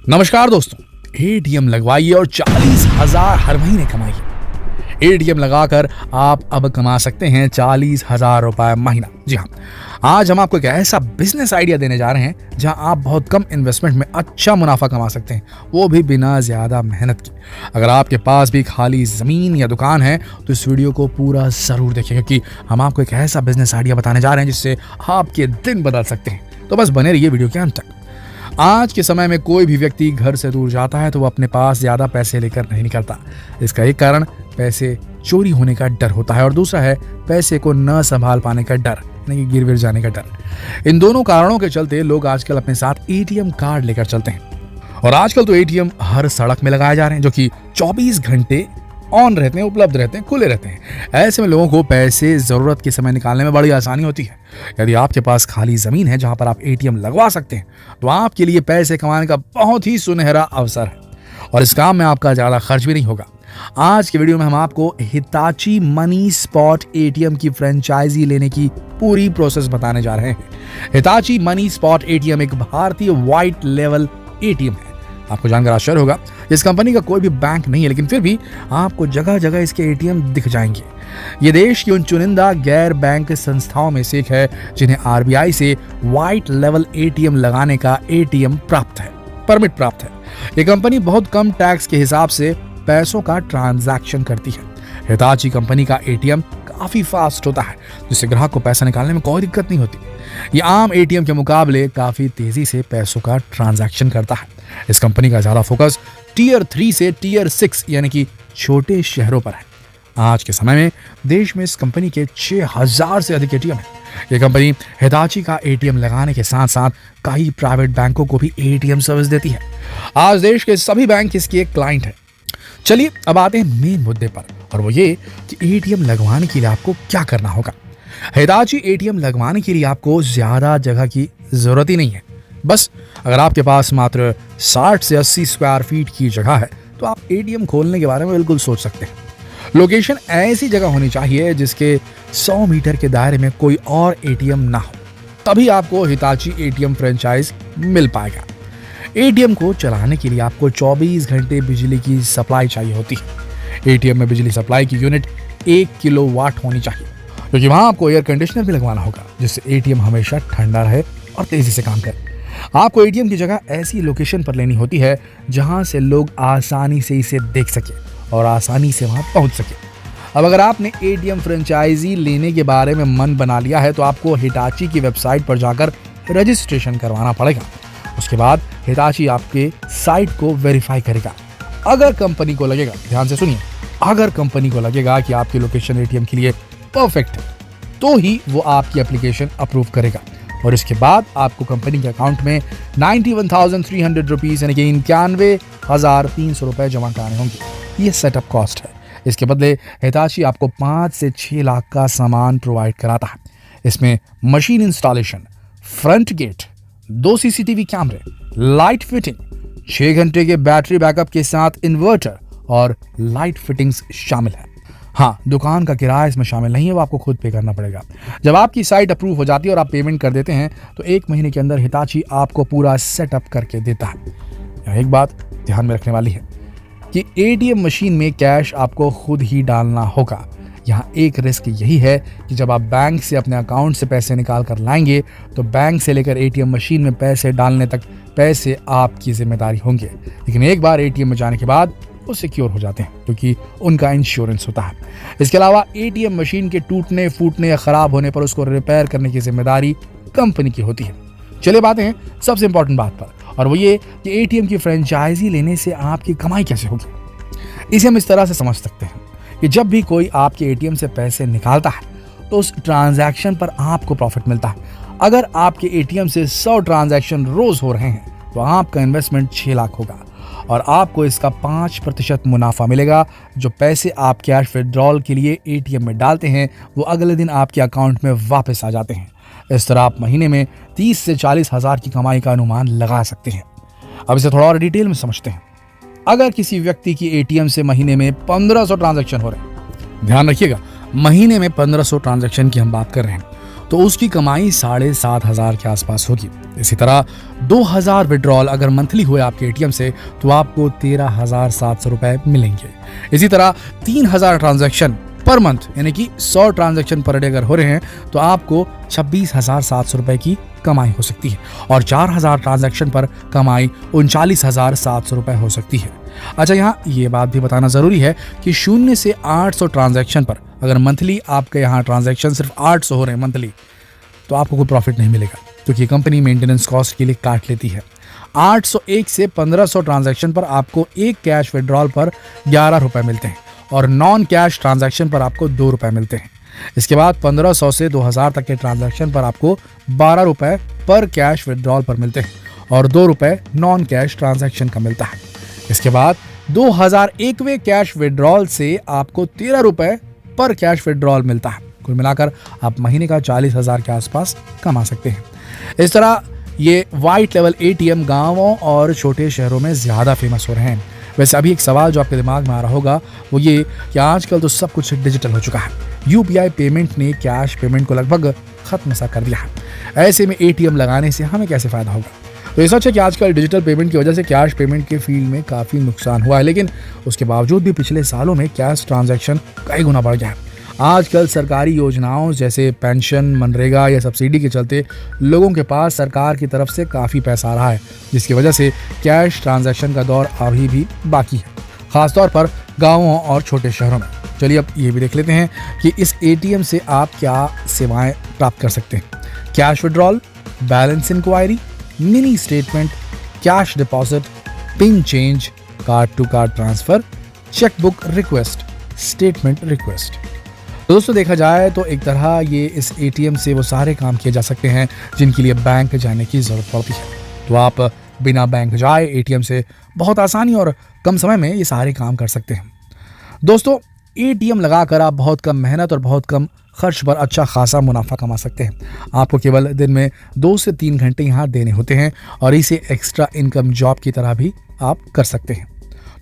नमस्कार दोस्तों, एटीएम लगवाइए और 40,000 हर महीने कमाइए। एटीएम लगाकर आप अब कमा सकते हैं 40,000 रुपए महीना। जी हाँ, आज हम आपको एक ऐसा बिजनेस आइडिया देने जा रहे हैं जहां आप बहुत कम इन्वेस्टमेंट में अच्छा मुनाफा कमा सकते हैं, वो भी बिना ज्यादा मेहनत के। अगर आपके पास भी खाली जमीन या दुकान है तो इस वीडियो को पूरा जरूर देखें, क्योंकि हम आपको एक ऐसा बिजनेस आइडिया बताने जा रहे हैं जिससे आपके दिन बदल सकते हैं। तो बस बने रहिए वीडियो के अंत तक। आज के समय में कोई भी व्यक्ति घर से दूर जाता है तो वो अपने पास ज्यादा पैसे लेकर नहीं निकलता। इसका एक कारण पैसे चोरी होने का डर होता है और दूसरा है पैसे को न संभाल पाने का डर, यानी गिर विर जाने का डर। इन दोनों कारणों के चलते लोग आजकल अपने साथ एटीएम कार्ड लेकर चलते हैं और आजकल तो एटीएम हर सड़क में लगाए जा रहे हैं जो कि 24 घंटे ऑन रहते हैं, उपलब्ध रहते हैं, खुले रहते हैं। ऐसे में लोगों को पैसे जरूरत के समय निकालने में बड़ी आसानी होती है। यदि आपके पास खाली जमीन है जहां पर आप एटीएम लगवा सकते हैं तो आपके लिए पैसे कमाने का बहुत ही सुनहरा अवसर है और इस काम में आपका ज्यादा खर्च भी नहीं होगा। आज के वीडियो में हम आपको हिताची मनी स्पॉट एटीएम की फ्रेंचाइजी लेने की पूरी प्रोसेस बताने जा रहे हैं। हिताची मनी स्पॉट एटीएम एक भारतीय व्हाइट लेवल एटीएम है। आपको जानकर आश्चर्य होगा, इस कंपनी का कोई भी बैंक नहीं है, लेकिन फिर भी आपको जगह जगह इसके एटीएम दिख जाएंगे। ये देश की उन चुनिंदा गैर बैंक संस्थाओं में से एक है जिन्हें आरबीआई से व्हाइट लेवल एटीएम लगाने का एटीएम प्राप्त है, परमिट प्राप्त है। ये कंपनी बहुत कम टैक्स के हिसाब से पैसों का ट्रांजैक्शन करती है। हिताची कंपनी का एटीएम काफी फास्ट होता है, जिससे ग्राहक को पैसा निकालने में कोई दिक्कत नहीं होती। ये आम एटीएम के मुकाबले काफी तेजी से पैसों का ट्रांजैक्शन करता है। इस कंपनी का ज्यादा फोकस टीयर 3 से टीयर 6 यानी कि छोटे शहरों पर है। आज के समय में देश में इस कंपनी के 6,000 से अधिक एटीएम है। ये कंपनी हिताची का एटीएम लगाने के साथ साथ कई प्राइवेट बैंकों को भी एटीएम सर्विस देती है। आज देश के सभी बैंक इसकी एक क्लाइंट है। चलिए अब आते हैं मेन मुद्दे पर, और वो ये कि एटीएम लगवाने के लिए आपको क्या करना होगा। हिताची एटीएम लगवाने के लिए आपको ज्यादा जगह की जरूरत ही नहीं है। बस अगर आपके पास मात्र 60 से 80 स्क्वायर फीट की जगह है तो आप एटीएम खोलने के बारे में बिल्कुल सोच सकते हैं। लोकेशन ऐसी जगह होनी चाहिए जिसके 100 मीटर के दायरे में कोई और एटीएम ना हो, तभी आपको हिताची एटीएम फ्रेंचाइज मिल पाएगा। एटीएम को चलाने के लिए आपको 24 घंटे बिजली की सप्लाई चाहिए होती है। एटीएम में बिजली सप्लाई की यूनिट 1 किलोवाट होनी चाहिए, क्योंकि वहां आपको एयर कंडीशनर भी लगवाना होगा जिससे एटीएम हमेशा ठंडा रहे और तेजी से काम करे। आपको एटीएम की जगह ऐसी लोकेशन पर लेनी होती है जहां से लोग आसानी से इसे देख सके और आसानी से वहां पहुंच सके। अब अगर आपने एटीएम फ्रेंचाइजी लेने के बारे में मन बना लिया है तो आपको हिताची की वेबसाइट पर जाकर रजिस्ट्रेशन करवाना पड़ेगा। उसके बाद हिताची आपके साइट को वेरीफाई करेगा। अगर कंपनी को लगेगा, ध्यान से सुनिए, अगर कंपनी को लगेगा कि आपकी लोकेशन एटीएम के लिए परफेक्ट है तो ही वो आपकी एप्लीकेशन अप्रूव करेगा और इसके बाद आपको कंपनी के अकाउंट में 91,300 रुपीज यानी कि 91,300 रुपए जमा कराने होंगे। ये सेटअप कॉस्ट है। इसके बदले हिताची आपको 5 से 6 लाख का सामान प्रोवाइड कराता है। इसमें machine installation, front gate, 2 CCTV कैमरे, लाइट फिटिंग, 6 घंटे के बैटरी बैकअप के साथ इन्वर्टर और लाइट फिटिंग्स शामिल है। हाँ, दुकान का किराया इसमें शामिल नहीं है, वो आपको खुद पे करना पड़ेगा। जब आपकी साइट अप्रूव हो जाती है और आप पेमेंट कर देते हैं तो 1 महीने के अंदर हिताची आपको पूरा सेटअप करके देता है। यहाँ एक बात ध्यान में रखने वाली है कि एटीएम मशीन में कैश आपको खुद ही डालना होगा। यहाँ एक रिस्क यही है कि जब आप बैंक से अपने अकाउंट से पैसे निकाल कर लाएंगे तो बैंक से लेकर एटीएम मशीन में पैसे डालने तक पैसे आपकी जिम्मेदारी होंगे, लेकिन एक बार एटीएम में जाने के बाद वो सिक्योर हो जाते हैं क्योंकि उनका इंश्योरेंस होता है। इसके अलावा एटीएम मशीन के टूटने फूटने या खराब होने पर उसको रिपेयर करने की जिम्मेदारी कंपनी की होती है। चलिए बातें हैं सबसे इंपॉर्टेंट बात पर, और वो ये कि एटीएम की फ्रेंचाइजी लेने से आपकी कमाई कैसे होगी। इसे हम इस तरह से समझ सकते हैं कि जब भी कोई आपके एटीएम से पैसे निकालता है तो उस ट्रांजैक्शन पर आपको प्रॉफिट मिलता है। अगर आपके एटीएम से 100 ट्रांजैक्शन रोज हो रहे हैं तो आपका इन्वेस्टमेंट 6 लाख होगा और आपको इसका 5% मुनाफा मिलेगा। जो पैसे आप कैश विड्रॉल के लिए एटीएम में डालते हैं वो अगले दिन आपके अकाउंट में वापस आ जाते हैं। इस तरह आप महीने में 30 से 40,000 की कमाई का अनुमान लगा सकते हैं। अब इसे थोड़ा और डिटेल में समझते हैं। अगर किसी व्यक्ति की एटीएम से महीने में 1500 ट्रांजैक्शन हो रहे हैं, ध्यान रखिएगा, महीने में 1500 ट्रांजैक्शन की हम बात कर रहे हैं, तो उसकी कमाई 7,500 के आसपास होगी। इसी तरह 2,000 विड्रॉल अगर मंथली हुए आपके एटीएम से तो आपको 13,700 रुपए मिलेंगे। इसी तरह 3,000 ट्रांजैक्शन पर मंथ यानी कि 100 ट्रांजैक्शन पर डे अगर हो रहे हैं तो आपको 26,700 रुपए की कमाई हो सकती है और 4,000 ट्रांजैक्शन पर कमाई 39,700 रुपए हो सकती है। अच्छा, यहाँ ये बात भी बताना जरूरी है कि 0 से 800 ट्रांजैक्शन पर अगर मंथली आपके यहाँ ट्रांजैक्शन सिर्फ 800 हो रहे हैं मंथली, तो आपको कोई प्रॉफिट नहीं मिलेगा क्योंकि कंपनी मेंटेनेंस कॉस्ट के लिए काट लेती है। 801 से 1,500 ट्रांजैक्शन पर आपको एक कैश विड्रॉल पर 11 रुपए मिलते हैं और नॉन कैश ट्रांजैक्शन पर आपको 2 रुपए मिलते हैं। इसके बाद 1,500 से 2,000 तक के ट्रांजैक्शन पर आपको 12 रुपए पर कैश विड्रॉल पर मिलते हैं और 2 रुपए नॉन कैश ट्रांजैक्शन का मिलता है। इसके बाद 2,001वें कैश विड्रॉल से आपको 13 रुपए पर कैश विड्रॉल मिलता है। कुल मिलाकर आप महीने का 40,000 के आसपास कमा सकते हैं। इस तरह ये व्हाइट लेवल एटीएम गांवों और छोटे शहरों में ज्यादा फेमस हो रहे हैं। वैसे अभी एक सवाल जो आपके दिमाग में आ रहा होगा वो ये कि आजकल तो सब कुछ डिजिटल हो चुका है। यूपीआई पेमेंट ने कैश पेमेंट को लगभग खत्म सा कर दिया है। ऐसे में एटीएम लगाने से हमें कैसे फायदा होगा? तो ये सच है कि आजकल डिजिटल पेमेंट की वजह से कैश पेमेंट के फील्ड में काफ़ी नुकसान हुआ है, लेकिन उसके बावजूद भी पिछले सालों में कैश ट्रांजैक्शन कई गुना बढ़ गया है। आजकल सरकारी योजनाओं जैसे पेंशन, मनरेगा या सब्सिडी के चलते लोगों के पास सरकार की तरफ से काफ़ी पैसा आ रहा है, जिसकी वजह से कैश ट्रांजैक्शन का दौर अभी भी बाकी है, खासतौर पर गाँवों और छोटे शहरों में। चलिए अब ये भी देख लेते हैं कि इस एटीएम से आप क्या सेवाएं प्राप्त कर सकते हैं। Cash withdrawal, balance inquiry, mini statement, cash deposit, PIN change, card to card transfer, chequebook request, statement request. तो दोस्तों देखा जाए तो एक तरह ये इस एटीएम से वो सारे काम किए जा सकते हैं जिनके लिए बैंक जाने की ज़रूरत पड़ती है। तो आप बिना बैंक जाए एटीएम से बहुत आसानी और कम समय में ये सारे काम कर सकते हैं। दोस्तों एटीएम लगाकर आप बहुत कम मेहनत और बहुत कम खर्च पर अच्छा खासा मुनाफा कमा सकते हैं। आपको केवल दिन में 2 से 3 घंटे यहाँ देने होते हैं और इसे एक्स्ट्रा इनकम जॉब की तरह भी आप कर सकते हैं।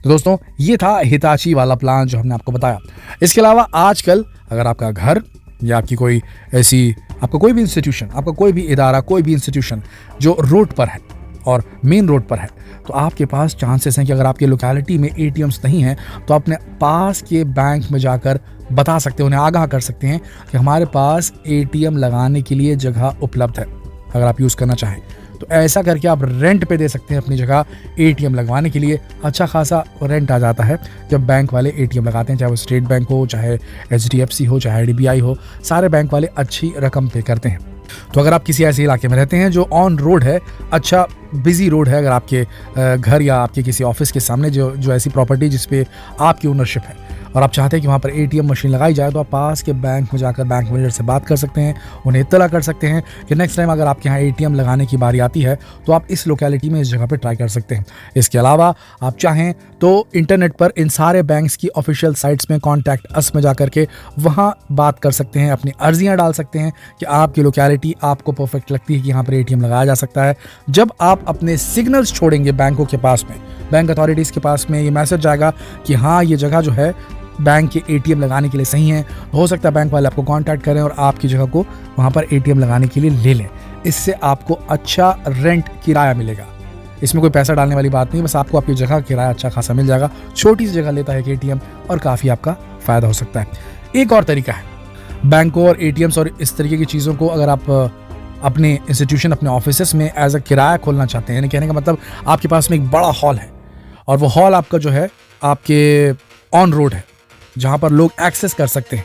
तो दोस्तों ये था हिताची वाला प्लान जो हमने आपको बताया। इसके अलावा आजकल अगर आपका घर या आपकी कोई ऐसी आपका कोई भी इंस्टीट्यूशन, आपका कोई भी इदारा, कोई भी इंस्टीट्यूशन जो रोड पर है और मेन रोड पर है, तो आपके पास चांसेस हैं कि अगर आपके लोकेलिटी में एटीएम्स नहीं हैं तो अपने पास के बैंक में जाकर बता सकते हैं, उन्हें आगाह कर सकते हैं कि हमारे पास एटीएम लगाने के लिए जगह उपलब्ध है, अगर आप यूज़ करना चाहें। तो ऐसा करके आप रेंट पे दे सकते हैं अपनी जगह एटीएम लगवाने के लिए। अच्छा खासा रेंट आ जाता है जब बैंक वाले एटीएम लगाते हैं, चाहे वो स्टेट बैंक हो, चाहे HDFC हो, चाहे IDBI हो, सारे बैंक वाले अच्छी रकम पे करते हैं। तो अगर आप किसी ऐसे इलाके में रहते हैं जो ऑन रोड है, अच्छा बिजी रोड है, अगर आपके घर या आपके किसी ऑफिस के सामने जो ऐसी प्रॉपर्टी जिस पे आपकी ओनरशिप है और आप चाहते हैं कि वहाँ पर एटीएम मशीन लगाई जाए, तो आप पास के बैंक में जाकर बैंक मैनेजर से बात कर सकते हैं, उन्हें इत्तला कर सकते हैं कि नेक्स्ट टाइम अगर आपके यहाँ एटीएम लगाने की बारी आती है तो आप इस लोकेलिटी में इस जगह पर ट्राई कर सकते हैं। इसके अलावा आप चाहें तो इंटरनेट पर इन सारे बैंक्स की ऑफिशियल साइट्स में कॉन्टैक्ट अस में जाकर के वहाँ बात कर सकते हैं, अपनी अर्जियाँ डाल सकते हैं कि आपकी लोकेलिटी आपको परफेक्ट लगती है कि यहाँ पर एटीएम लगाया जा सकता है। जब आप अपने सिग्नल्स छोड़ेंगे बैंकों के पास में, बैंक अथॉरिटीज़ के पास में, ये मैसेज जाएगा कि हाँ ये जगह जो है बैंक के एटीएम लगाने के लिए सही है। हो सकता है बैंक वाले आपको कांटेक्ट करें और आपकी जगह को वहाँ पर एटीएम लगाने के लिए ले लें। इससे आपको अच्छा रेंट किराया मिलेगा। इसमें कोई पैसा डालने वाली बात नहीं, बस आपको आपकी जगह किराया अच्छा खासा मिल जाएगा। छोटी सी जगह लेता है कि एटीएम और काफ़ी आपका फ़ायदा हो सकता है। एक और तरीका है, बैंकों और एटीएम्स और इस तरीके की चीज़ों को अगर आप अपने इंस्टीट्यूशन, अपने ऑफिस में एज अ किराया खोलना चाहते हैं, यानी कहने का मतलब आपके पास में एक बड़ा हॉल है और वो हॉल आपका जो है आपके ऑन रोड है, जहाँ पर लोग एक्सेस कर सकते हैं,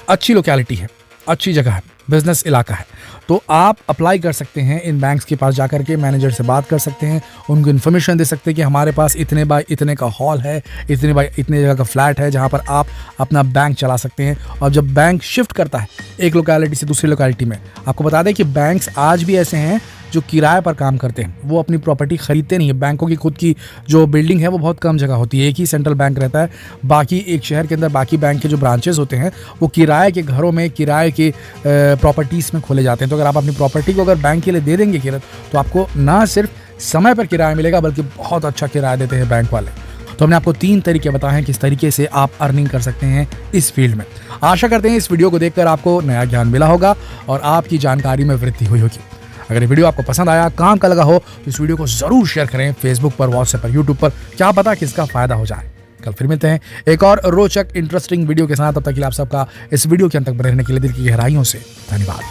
अच्छी लोकेलिटी है, अच्छी जगह है, बिजनेस इलाका है, तो आप अप्लाई कर सकते हैं इन बैंक्स के पास जाकर के, मैनेजर से बात कर सकते हैं, उनको इन्फॉर्मेशन दे सकते हैं कि हमारे पास इतने बाय इतने का हॉल है, इतने बाय इतने जगह का फ्लैट है जहाँ पर आप अपना बैंक चला सकते हैं। और जब बैंक शिफ्ट करता है एक लोकेलिटी से दूसरी लोकेलिटी में, आपको बता दें कि बैंक्स आज भी ऐसे हैं जो किराए पर काम करते हैं, वो अपनी प्रॉपर्टी खरीदते नहीं है। बैंकों की खुद की जो बिल्डिंग है वो बहुत कम जगह होती है, एक ही सेंट्रल बैंक रहता है, बाकी एक शहर के अंदर बाकी बैंक के जो ब्रांचेस होते हैं वो किराए के घरों में, किराए के प्रॉपर्टीज़ में खोले जाते हैं। तो अगर आप अपनी प्रॉपर्टी को अगर बैंक के लिए दे देंगे किराया, तो आपको ना सिर्फ समय पर किराया मिलेगा बल्कि बहुत अच्छा किराया देते हैं बैंक वाले। तो हमने आपको 3 तरीके बताए हैं किस तरीके से आप अर्निंग कर सकते हैं इस फील्ड में। आशा करते हैं इस वीडियो को देखकर आपको नया ज्ञान मिला होगा और आपकी जानकारी में वृद्धि हुई होगी। अगर ये वीडियो आपको पसंद आया, काम का लगा हो तो इस वीडियो को जरूर शेयर करें फेसबुक पर, व्हाट्सएप पर, यूट्यूब पर, क्या पता किसका फायदा हो जाए। कल फिर मिलते हैं एक और रोचक इंटरेस्टिंग वीडियो के साथ। तब तक के लिए आप सबका इस वीडियो के अंत तक बने रहने के लिए दिल की गहराइयों से धन्यवाद।